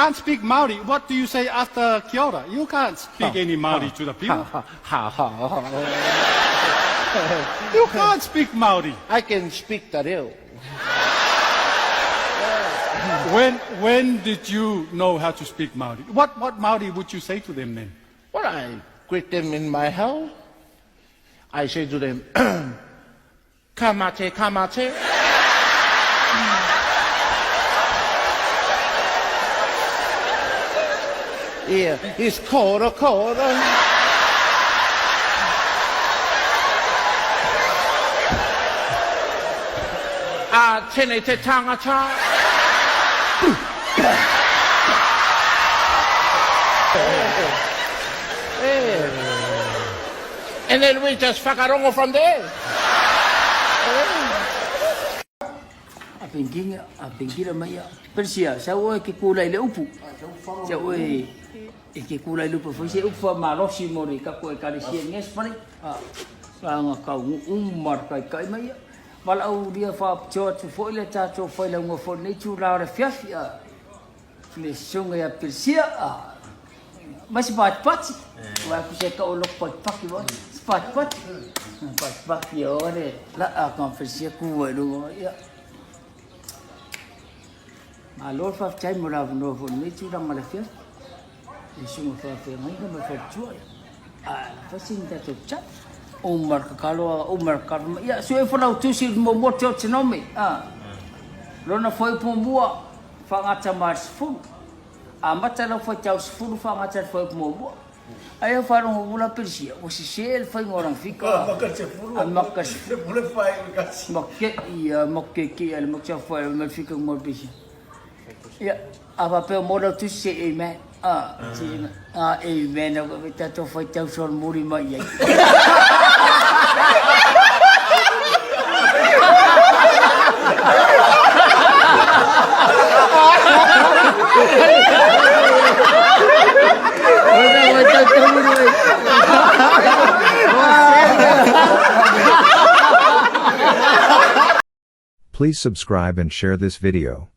can't speak Maori. What do you say after kia ora? You can't speak any Maori to the people. You can't speak Maori. I can speak the real. When did you know how to speak Maori? What Maori would you say to them then? Well, I greet them in my house. I say to them, kamate, kamate. Yeah, it's kora, kora. Tene te tangata. And then we just whakarongo from there. Apingira mai persia sa o ke kula ile upu sa o ke kula ile upu foi se upu marosi mori ka ko ka sia nges pare sa nga ka umar kai mai mal au dia fa chot foi le cha cho foi le ngo foi nei chu la fiafia le songa ya persia mas pat wa ku se ka olok pat yo pat yo re la ka persia ku lo ya Alor fa chai mora no fo ni chu dang mala fia. Isu fa fa ngai ka fa chu. Fa sin ta to cha. Umar kalau Umar karma ya so fo na tu si mo mo cho chinome. Lona foi pomua fa ngata mas fu. Amata la fo chau fu fa ngata foi pomua. Aí falam uma persia, o xixel foi ngorang fica. Makas boleh fai makas. Makke que ele makcha foi mal fica mor persia. Ya, apa pe modal tu si amen. Amen. Aku minta tu foi tau sol muri mai. Please subscribe and share this video.